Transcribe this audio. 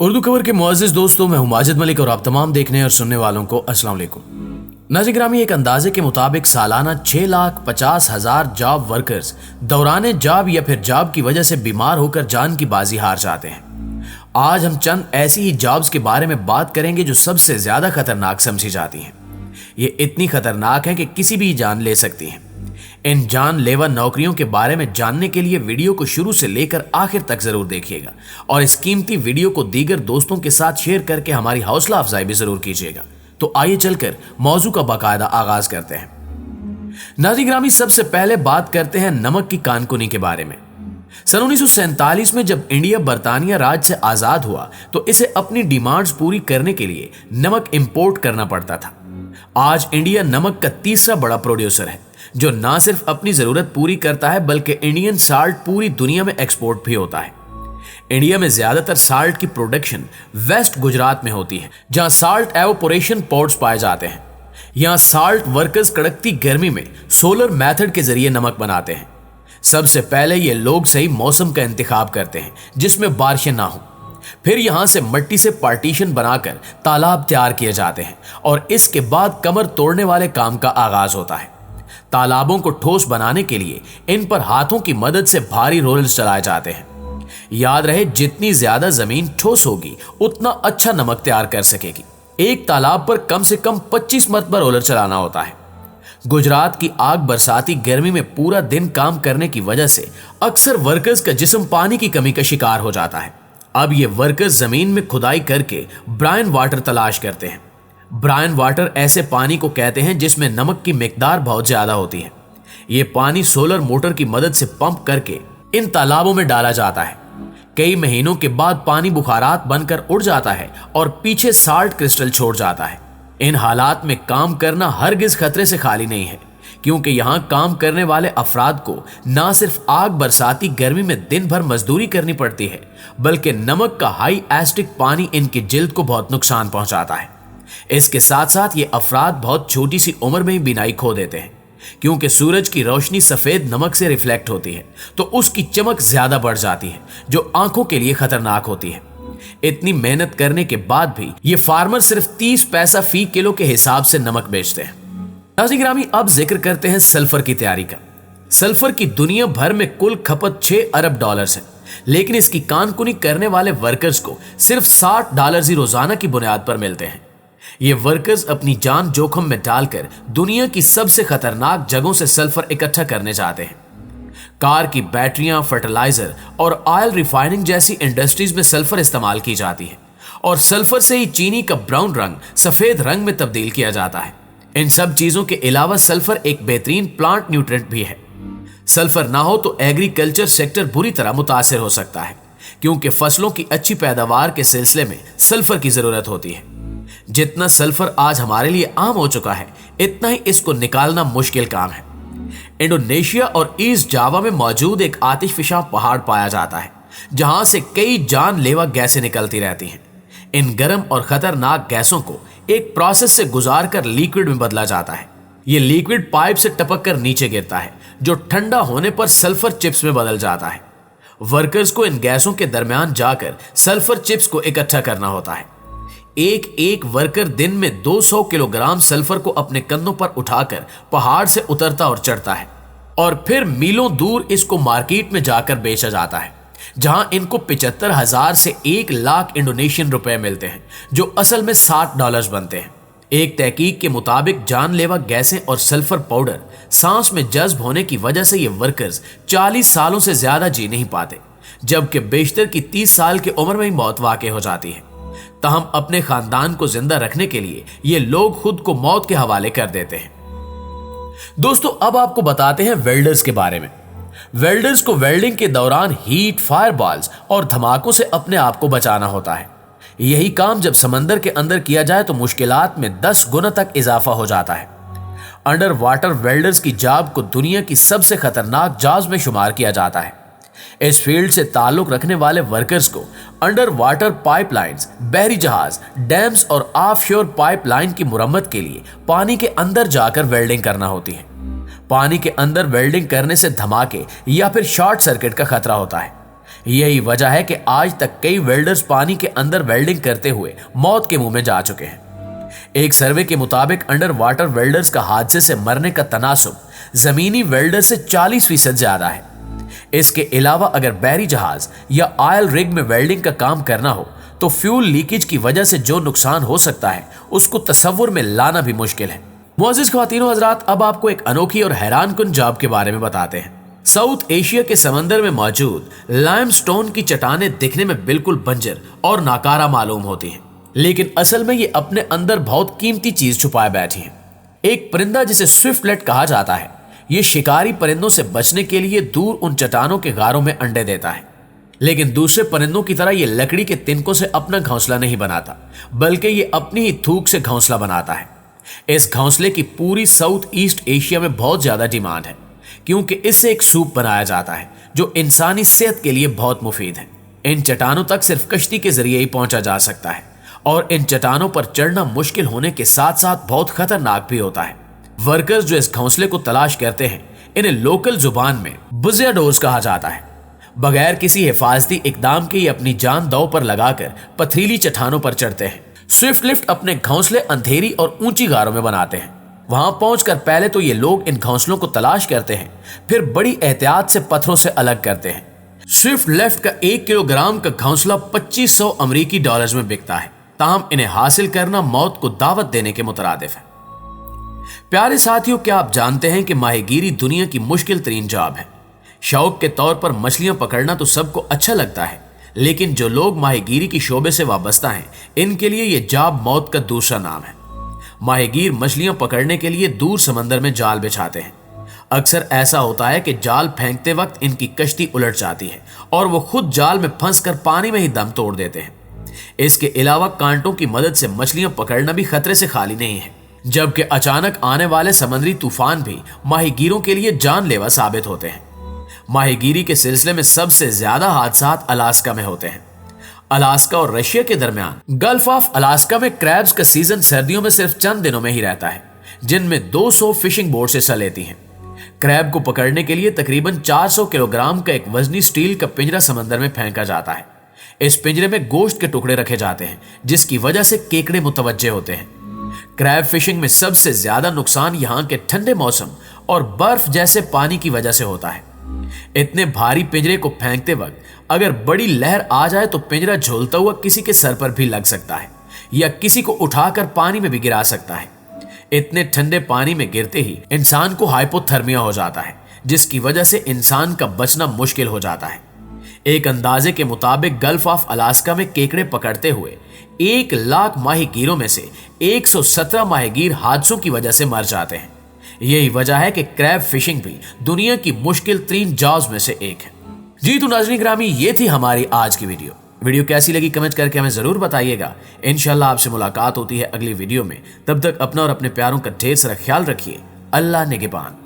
उर्दू खबर के मुअज़्ज़िज़ दोस्तों, मैं हूं माजिद मलिक और आप तमाम देखने और सुनने वालों को अस्सलाम वालेकुम। नाज़रीन ग्रामी, एक अंदाजे के मुताबिक सालाना 6,50,000 जॉब वर्कर्स दौरान जॉब या फिर जॉब की वजह से बीमार होकर जान की बाजी हार जाते हैं। आज हम चंद ऐसी ही जॉब्स के बारे में बात करेंगे जो सबसे ज्यादा खतरनाक समझी जाती हैं। ये इतनी खतरनाक हैं कि किसी भी जान ले सकती हैं। इन जानलेवा नौकरियों के बारे में जानने के लिए वीडियो को शुरू से लेकर आखिर तक जरूर देखिएगा और इस कीमती वीडियो को दीगर दोस्तों के साथ शेयर करके हमारी हौसला अफजाई भी जरूर कीजिएगा। तो आइए चलकर मौजू का बाकायदा आगाज करते हैं। नाज़रीन ग्रामी, सबसे पहले बात करते हैं नमक की कानकुनी के बारे में। सन 1947 में जब इंडिया बरतानिया राज से आजाद हुआ तो इसे अपनी डिमांड्स पूरी करने के लिए नमक इंपोर्ट करना पड़ता था। आज इंडिया नमक का तीसरा बड़ा प्रोड्यूसर है, जो ना सिर्फ अपनी जरूरत पूरी करता है बल्कि इंडियन साल्ट पूरी दुनिया में एक्सपोर्ट भी होता है। इंडिया में ज्यादातर साल्ट की प्रोडक्शन वेस्ट गुजरात में होती है, जहां साल्ट एवोपोरेशन पोर्ट्स पाए जाते हैं। यहां साल्ट वर्कर्स कड़कती गर्मी में सोलर मेथड के जरिए नमक बनाते हैं। सबसे पहले ये लोग सही मौसम का इंतखाब करते हैं जिसमें बारिशें ना हो। फिर यहां से मिट्टी से पार्टीशन बनाकर तालाब तैयार किए जाते हैं और इसके बाद कमर तोड़ने वाले काम का आगाज होता है। तालाबों को ठोस बनाने के लिए इन पर हाथों की मदद से भारी रोलर्स चलाए जाते हैं। याद रहे, जितनी ज्यादा जमीन ठोस होगी उतना अच्छा नमक तैयार कर सकेगी। एक तालाब पर कम से कम 25 मरतबा रोलर चलाना होता है। गुजरात की आग बरसाती गर्मी में पूरा दिन काम करने की वजह से अक्सर वर्कर्स का जिस्म पानी की कमी का शिकार हो जाता है। अब ये वर्कर्स जमीन में खुदाई करके ब्राइन वाटर तलाश करते हैं। ब्राइन वाटर ऐसे पानी को कहते हैं जिसमें नमक की मिकदार बहुत ज्यादा होती है। ये पानी सोलर मोटर की मदद से पंप करके इन तालाबों में डाला जाता है। कई महीनों के बाद पानी बुखारात बनकर उड़ जाता है और पीछे साल्ट क्रिस्टल छोड़ जाता है। इन हालात में काम करना हरगिज खतरे से खाली नहीं है, क्योंकि यहाँ काम करने वाले अफराद को ना सिर्फ आग बरसाती गर्मी में दिन भर मजदूरी करनी पड़ती है, बल्कि नमक का हाई एसिडिक पानी इनकी जिल्द को बहुत नुकसान पहुंचाता है। इसके साथ साथ ये अफराद बहुत छोटी सी उम्र में ही बीनाई खो देते हैं, क्योंकि सूरज की रोशनी सफेद नमक से रिफ्लेक्ट होती है तो उसकी चमक ज्यादा बढ़ जाती है, जो आंखों के लिए खतरनाक होती है। इतनी मेहनत करने के बाद भी ये फार्मर सिर्फ 30 पैसा फी किलो के हिसाब से नमक बेचते हैं। नाज़रीन ग्रामी, अब जिक्र करते हैं सल्फर की तैयारी का। सल्फर की दुनिया भर में कुल खपत $6 अरब है, लेकिन इसकी कानकुनी करने वाले वर्कर्स को सिर्फ $60 ही रोजाना की बुनियाद पर मिलते हैं। ये वर्कर्स अपनी जान जोखिम में डालकर दुनिया की सबसे खतरनाक जगहों से सल्फर इकट्ठा करने जाते हैं। कार की बैटरियां, फर्टिलाइजर और ऑयल रिफाइनिंग जैसी इंडस्ट्रीज में सल्फर इस्तेमाल की जाती है और सल्फर से ही चीनी का ब्राउन रंग सफेद रंग में तब्दील किया जाता है। इन सब चीजों के अलावा सल्फर एक बेहतरीन प्लांट न्यूट्रिएंट भी है। सल्फर ना हो तो एग्रीकल्चर सेक्टर बुरी तरह मुतासिर हो सकता है, क्योंकि फसलों की अच्छी पैदावार के सिलसिले में सल्फर की जरूरत होती है। जितना सल्फर आज हमारे लिए आम हो चुका है, इतना ही इसको निकालना मुश्किल काम है। इंडोनेशिया और ईस्ट जावा में मौजूद एक आतिशफिशा पहाड़ पाया जाता है, जहां से कई जानलेवा गैसें निकलती रहती हैं। इन गर्म और खतरनाक गैसों को एक प्रोसेस से गुजार कर लिक्विड में बदला जाता है। यह लिक्विड पाइप से टपक कर नीचे गिरता है, जो ठंडा होने पर सल्फर चिप्स में बदल जाता है। वर्कर्स को इन गैसों के दरमियान जाकर सल्फर चिप्स को इकट्ठा करना होता है। एक एक वर्कर दिन में 200 किलोग्राम सल्फर को अपने कंधों पर उठाकर पहाड़ से उतरता और चढ़ता है और फिर मीलों दूर इसको मार्केट में जाकर बेचा जाता है, जहां इनको 75,000 से 1,00,000 इंडोनेशियन रुपए मिलते हैं, जो असल में $60 बनते हैं। एक तहकीक के मुताबिक जानलेवा गैसें और सल्फर पाउडर सांस में जज्ब होने की वजह से ये वर्कर्स 40 सालों से ज्यादा जी नहीं पाते, जबकि बेशतर की 30 साल की उम्र में ही मौत वाक़ई हो जाती है। ताहम अपने खानदान को जिंदा रखने के लिए ये लोग खुद को मौत के हवाले कर देते हैं। दोस्तों, अब आपको बताते हैं वेल्डर्स के बारे में। वेल्डर्स को वेल्डिंग के दौरान हीट, फायरबॉल्स और धमाकों से अपने आप को बचाना होता है। यही काम जब समंदर के अंदर किया जाए तो मुश्किलात में 10 गुना तक इजाफा हो जाता है। अंडर वाटर वेल्डर्स की जॉब को दुनिया की सबसे खतरनाक जॉब्स में शुमार किया जाता है। इस फील्ड से ताल्लुक रखने वाले वर्कर्स को अंडर वाटर पाइपलाइंस, बहरी जहाज, डैम्स और ऑफशोर पाइपलाइन की मुरम्मत के लिए पानी के अंदर जाकर वेल्डिंग करना होती है। पानी के अंदर वेल्डिंग करने से धमाके या फिर शॉर्ट सर्किट का खतरा होता है। यही वजह है कि आज तक कई वेल्डर्स पानी के अंदर वेल्डिंग करते हुए मौत के मुंह में जा चुके हैं। एक सर्वे के मुताबिक अंडर वाटर वेल्डर्स का हादसे से मरने का तनासुब जमीनी वेल्डर से 40% ज्यादा है। इसके अलावा अगर बहरी जहाज या ऑयल रिग में वेल्डिंग का काम करना हो तो फ्यूल लीकेज की वजह से जो नुकसान हो सकता है उसको तस्वुर में लाना भी मुश्किल है। मुअज़्ज़िज़ ख्वातीन व हज़रात, अब आपको एक अनोखी और हैरानकुन जॉब के बारे में बताते हैं। साउथ एशिया के समंदर में मौजूद लाइमस्टोन की चट्टानें दिखने में बिल्कुल बंजर और नाकारा मालूम होती हैं, लेकिन असल में ये अपने अंदर बहुत कीमती चीज छुपाए बैठी हैं। एक परिंदा जिसे स्विफ्टलेट कहा जाता है, ये शिकारी परिंदों से बचने के लिए दूर उन चट्टानों के गारों में अंडे देता है, लेकिन दूसरे परिंदों की तरह ये लकड़ी के तिनकों से अपना घोंसला नहीं बनाता, बल्कि ये अपनी ही थूक से घोंसला बनाता है। इस घोंसले की पूरी साउथ ईस्ट एशिया में बहुत ज्यादा डिमांड है, क्योंकि इससे एक सूप बनाया जाता है जो इंसानी सेहत के लिए बहुत मुफीद है। इन चट्टानों तक सिर्फ कश्ती के जरिए ही पहुंचा जा सकता है और इन चट्टानों पर चढ़ना मुश्किल होने के साथ साथ बहुत खतरनाक भी होता है। वर्कर्स जो इस घोंसले को तलाश करते हैं, इन्हें लोकल जुबान में बुज़ियाडोर्स कहा जाता है। बगैर किसी हिफाजती इकदाम के ये अपनी जान दांव पर लगाकर पथरीली चट्टानों पर चढ़ते हैं। स्विफ्टलिफ्ट अपने घोंसले अंधेरी और ऊंची गारों में बनाते हैं। वहां पहुंचकर पहले तो ये लोग इन घोंसलों को तलाश करते हैं, फिर बड़ी एहतियात से पत्थरों से अलग करते हैं। स्विफ्टलिफ्ट का 1 किलोग्राम का घोंसला 2500 अमरीकी डॉलर्स में बिकता है। ताहम इन्हें हासिल करना मौत को दावत देने के मुतरादिफ है। प्यारे साथियों, क्या आप जानते हैं कि माहीगीरी दुनिया की मुश्किल तरीन जॉब है। शौक के तौर पर मछलियां पकड़ना तो सबको अच्छा लगता है, लेकिन जो लोग माहीगीरी की शोबे से वाबस्ता हैं, इनके लिए यह जॉब मौत का दूसरा नाम है। माहीगीर मछलियां पकड़ने के लिए दूर समंदर में जाल बिछाते हैं। अक्सर ऐसा होता है कि जाल फेंकते वक्त इनकी कश्ती उलट जाती है और वो खुद जाल में फंसकर पानी में ही दम तोड़ देते हैं। इसके अलावा कांटों की मदद से मछलियां पकड़ना भी खतरे से खाली नहीं है, जबकि अचानक आने वाले समुद्री तूफान भी माहीगीरों के लिए जानलेवा साबित होते हैं। माहीगीरी के सिलसिले में सबसे ज्यादा हादसा अलास्का में होते हैं। अलास्का और रशिया के दरमियान गल्फ ऑफ अलास्का में क्रैब्स का सीजन सर्दियों में सिर्फ चंद दिनों में ही रहता है, जिनमें 200 फिशिंग बोट्स हिस्सा लेती हैं। क्रैब को पकड़ने के लिए तकरीबन 400 किलोग्राम का एक वजनी स्टील का पिंजरा समंदर में फेंका जाता है। इस पिंजरे में गोश्त के टुकड़े रखे जाते हैं, जिसकी वजह से केकड़े मुतवज्जे होते हैं। क्रैब फिशिंग में सबसे ज्यादा नुकसान यहाँ के ठंडे मौसम और बर्फ जैसे पानी की वजह से होता है। इतने भारी पिंजरे को फेंकते वक्त अगर बड़ी लहर आ जाए तो पिंजरा झूलता हुआ किसी के सर पर भी लग सकता है या किसी को उठाकर पानी में भी गिरा सकता है। इतने ठंडे पानी में गिरते ही इंसान को हाइपोथर्मिया हो जाता है, जिसकी वजह से इंसान का बचना मुश्किल हो जाता है। एक अंदाजे के मुताबिक गल्फ ऑफ अलास्का में केकड़े पकड़ते हुए 1 लाख माहीगीरों में से 117 माहीगीर हादसों की वजह से मर जाते हैं। यही वजह है कि क्रैब फिशिंग भी दुनिया की मुश्किल 3 जॉब्स में से एक है। जी तो नाज़रीन ग्रामी, ये थी हमारी आज की वीडियो कैसी लगी कमेंट करके हमें जरूर बताइएगा। इंशाल्लाह आपसे मुलाकात होती है अगली वीडियो में। तब तक अपना और अपने प्यारों का ढेर सारा ख्याल रखिए। अल्लाह निगहबान।